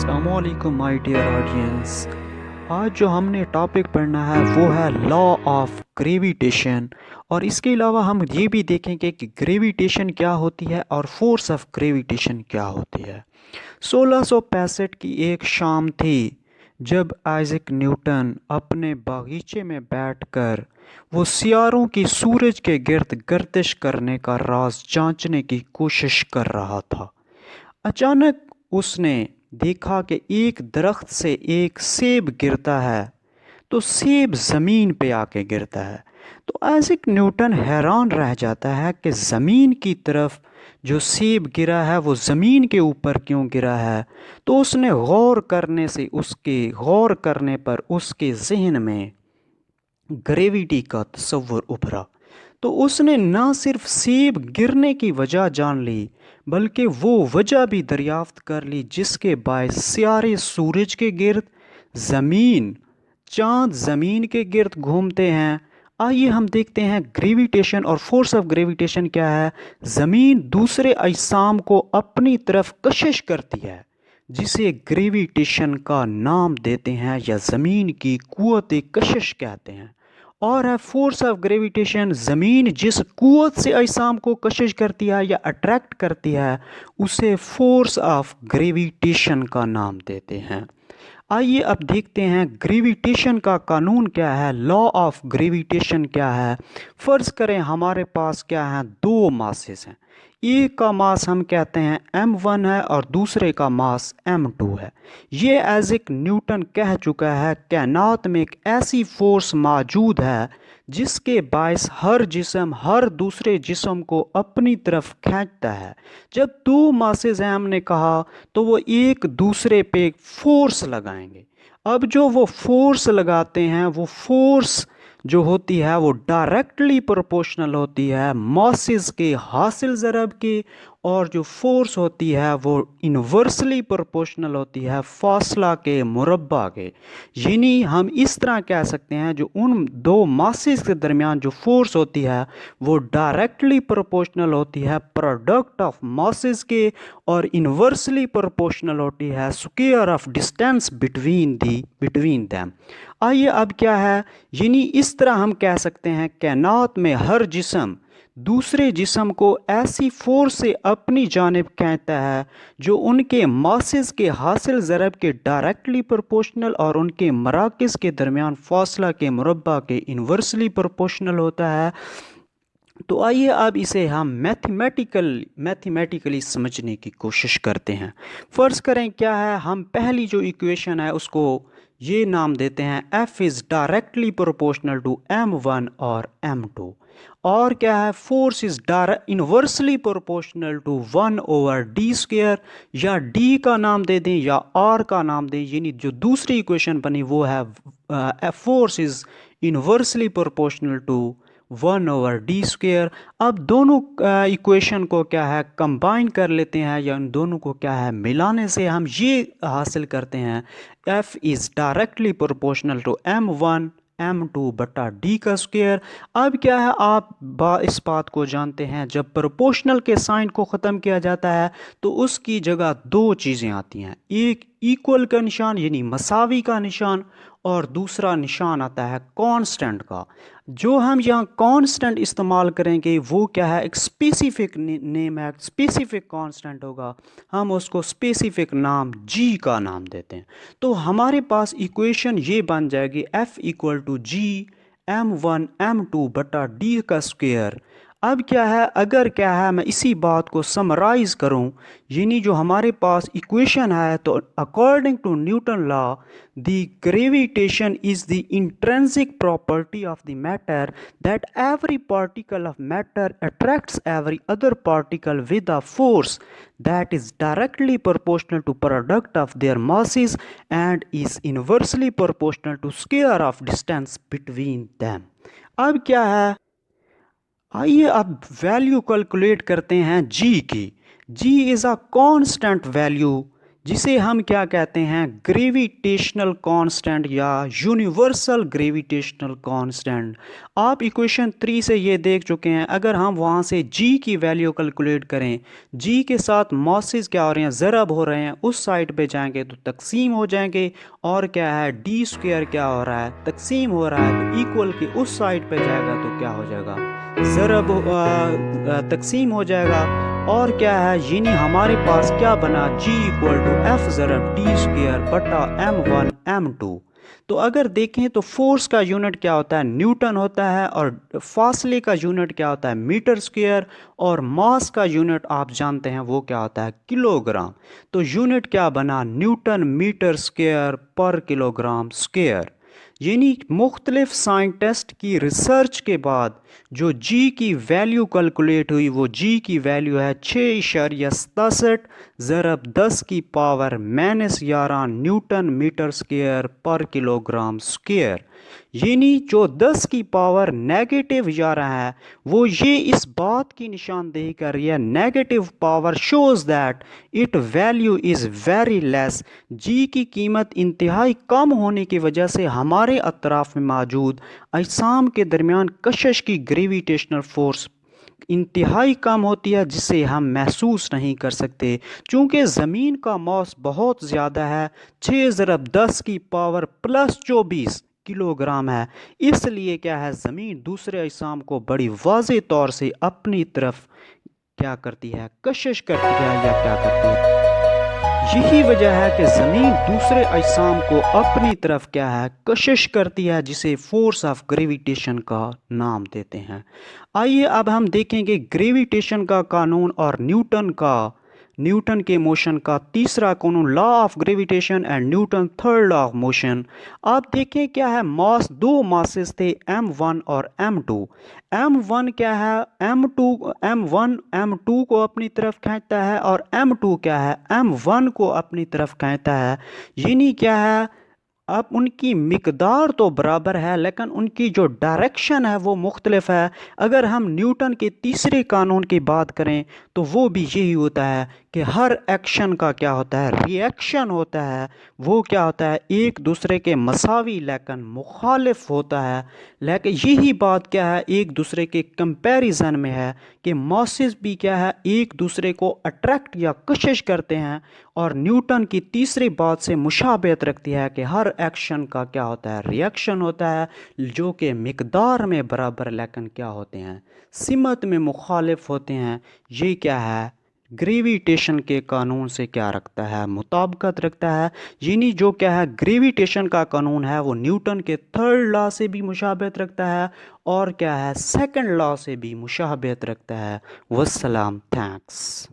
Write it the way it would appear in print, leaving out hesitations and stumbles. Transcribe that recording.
अस्सलामुअलैकुम my dear audience. आज जो हमने टॉपिक पढ़ना है वो है लॉ ऑफ ग्रेविटेशन, और इसके अलावा हम ये भी देखेंगे कि ग्रेविटेशन क्या होती है और फोर्स ऑफ ग्रेविटेशन क्या होती है। 1665 की एक शाम थी जब आइजैक न्यूटन अपने बागीचे में बैठकर वो सियारों की सूरज के गिर्द गर्दिश करने का राज जांचने की कोशिश कर रहा था। अचानक उसने देखा कि एक दरख्त से एक सेब गिरता है तो सेब ज़मीन पे आके गिरता है। तो आइजैक न्यूटन हैरान रह जाता है कि ज़मीन की तरफ जो सेब गिरा है वो ज़मीन के ऊपर क्यों गिरा है। तो उसने गौर करने पर उसके जहन में ग्रेविटी का तस्वुर उभरा। तो उसने न सिर्फ सेब गिरने की वजह जान ली बल्कि वो वजह भी दरियाफ्त कर ली जिसके बायस सियारे सूरज के गिर्द, ज़मीन, चाँद ज़मीन के गिर्द घूमते हैं। आइए हम देखते हैं ग्रेविटेशन और फोर्स ऑफ ग्रेविटेशन क्या है। ज़मीन दूसरे अजसाम को अपनी तरफ कशिश करती है जिसे ग्रेविटेशन का नाम देते हैं या ज़मीन की कुव्वत कशिश कहते हैं। और है फोर्स ऑफ ग्रेविटेशन, ज़मीन जिस कुव्वत से अजसाम को कशिश करती है या अट्रैक्ट करती है उसे फोर्स ऑफ ग्रेविटेशन का नाम देते हैं। आइए अब देखते हैं ग्रेविटेशन का कानून क्या है, लॉ ऑफ ग्रेविटेशन क्या है। फ़र्ज़ करें हमारे पास क्या है, दो मासेस हैं। एक का मास हम कहते हैं m1 है और दूसरे का मास m2 है। ये आइजैक न्यूटन कह चुका है कायनात में एक ऐसी फोर्स मौजूद है जिसके बायस हर जिस्म हर दूसरे जिस्म को अपनी तरफ खींचता है। जब दो मासेस हैं हमने कहा तो वो एक दूसरे पे फोर्स लगाएंगे। अब जो वो फोर्स लगाते हैं वो फोर्स जो होती है वो डायरेक्टली प्रोपोर्शनल होती है मासेस के हासिल ज़रब के, और जो फोर्स होती है वो इन्वर्सली प्रोपोर्शनल होती है फासला के मुरब्बा के। यानी हम इस तरह कह सकते हैं जो उन दो मासेस के दरमियान जो फोर्स होती है वो डायरेक्टली प्रोपोर्शनल होती है प्रोडक्ट ऑफ मासेस के, और इन्वर्सली प्रोपोर्शनल होती है square of distance between them. आइए अब क्या है, यानी इस तरह हम कह सकते हैं कायनात में हर जिस्म दूसरे जिस्म को ऐसी फोर्स से अपनी जानिब खींचता है जो उनके मासेस के हासिल ज़रब के डायरेक्टली प्रोपोर्शनल और उनके मराकज़ के दरमियान फासला के मुरब्बा के इन्वर्सली प्रोपोर्शनल होता है। तो आइए अब इसे हम मैथमेटिकली समझने की कोशिश करते हैं। फ़र्ज़ करें क्या है, हम पहली जो इक्वेशन है उसको ये नाम देते हैं F is directly proportional to m1 और m2। और क्या है, force is inversely proportional to 1/d², या d का नाम दे दें या r का नाम दें। यानी जो दूसरी इक्वेशन बनी वो है force is inversely proportional to 1/d²। अब दोनों इक्वेशन को क्या है कंबाइन कर लेते हैं या इन दोनों को क्या है मिलाने से हम ये हासिल करते हैं F is directly proportional to m1 m2 बटा d का स्क्वायर। अब क्या है, आप इस बात को जानते हैं जब प्रोपोर्शनल के साइन को ख़त्म किया जाता है तो उसकी जगह दो चीज़ें आती हैं, एक इक्वल का निशान यानी मसावी का निशान, और दूसरा निशान आता है कांस्टेंट का। जो हम यहाँ कांस्टेंट इस्तेमाल करेंगे वो क्या है, एक स्पेसिफिक नेम है, स्पेसिफिक कांस्टेंट होगा, हम उसको स्पेसिफिक नाम g का नाम देते हैं। तो हमारे पास इक्वेशन ये बन जाएगी F equal to g m1 m2 बटा d का स्क्वायर। अब क्या है, अगर क्या है मैं इसी बात को समराइज़ करूं, यानी जो हमारे पास इक्वेशन है तो according to Newton law the gravitation is the intrinsic property of the matter that every particle of matter attracts every other particle with a force that is directly proportional to product of their masses and is inversely proportional to square of distance between them. अब क्या है, आइए अब value calculate करते हैं g की। g is a constant value जिसे हम क्या कहते हैं, ग्रेविटेशनल कांस्टेंट या यूनिवर्सल ग्रेविटेशनल कांस्टेंट। आप इक्वेशन 3 से ये देख चुके हैं। अगर हम वहाँ से g की वैल्यू कैलकुलेट करें, g के साथ मॉसेस क्या हो रहे हैं, ज़रब हो रहे हैं, उस साइड पे जाएंगे तो तकसीम हो जाएंगे। और क्या है, डी स्क्वायर क्या हो रहा है, तकसीम हो रहा है, तो इक्वल के उस साइड पे जाएगा तो क्या हो जाएगा, ज़रब तकसीम हो जाएगा। और क्या है, यानी हमारे पास क्या बना, G इक्वल टू एफ ज़रब डी स्क्वायर बटा m1 m2। तो अगर देखें तो फोर्स का यूनिट क्या होता है, न्यूटन होता है, और फासले का यूनिट क्या होता है, मीटर स्क्वायर, और मास का यूनिट आप जानते हैं वो क्या होता है, किलोग्राम। तो यूनिट क्या बना, न्यूटन मीटर स्क्वायर पर किलोग्राम स्क्वायर। यानी मुख्तलिफ साइंटिस्ट की रिसर्च के बाद जो जी की वैल्यू कैलकुलेट हुई, वो जी की वैल्यू है 6.67 ज़रब 10 की पावर -11 न्यूटन मीटर स्क्वायर पर किलोग्राम स्क्वायर। यानी जो 10 की पावर नेगेटिव जा रहा है, वो ये इस बात की निशानदेही कर रही है, negative power shows that it value is very less. G की कीमत इंतहाई कम होने की वजह से हमारे अतराफ में मौजूद अजसाम के दरमियान कशिश की ग्रेविटेशनल फोर्स इंतहाई कम होती है, जिसे हम महसूस नहीं कर सकते। चूँकि ज़मीन का मास बहुत ज़्यादा है, 6 ज़रब 10 की पावर +24 किलोग्राम है, इसलिए क्या है, ज़मीन दूसरे अजसाम को बड़ी वाज़ेह तौर से अपनी तरफ क्या करती है, कशिश करती है या क्या करती है। यही वजह है कि ज़मीन दूसरे अजसाम को अपनी तरफ क्या है, कशिश करती है, जिसे फोर्स ऑफ ग्रेविटेशन का नाम देते हैं। आइए अब हम देखेंगे ग्रेविटेशन का कानून और न्यूटन के मोशन का तीसरा कानून, law of gravitation and Newton third law of motion. आप देखें क्या है, मास, दो मासेस थे m1 और m2। m1 क्या है, m1 m2 को अपनी तरफ खींचता है, और m2 क्या है, m1 को अपनी तरफ खींचता है। यानी क्या है, अब उनकी मिकदार तो बराबर है, लेकिन उनकी जो डायरेक्शन है वो मुख्तलिफ है। अगर हम न्यूटन के तीसरे कानून की बात करें तो वो भी यही होता है कि हर एक्शन का क्या होता है, रिएक्शन होता है, वो क्या होता है, एक दूसरे के मसावी लेकिन मुखालिफ होता है। लेकिन यही बात क्या है, एक दूसरे के कंपैरिजन में है कि मासेस भी क्या है, एक दूसरे को अट्रैक्ट या कशिश करते हैं। और न्यूटन की तीसरी बात से मुशाबहत रखती है कि हर एक्शन का क्या होता है, रिएक्शन होता है, जो कि मिकदार में बराबर लेकिन क्या होते हैं, सिमत में मुखालिफ होते हैं। ये क्या है, ग्रेविटेशन के कानून से क्या रखता है, मुताबिकत रखता है। यानी जो क्या है, ग्रेविटेशन का कानून है वो न्यूटन के थर्ड लॉ से भी मुशाबहत रखता है, और क्या है, सेकंड लॉ से भी मुशाबहत रखता है। वस्सलाम, थैंक्स।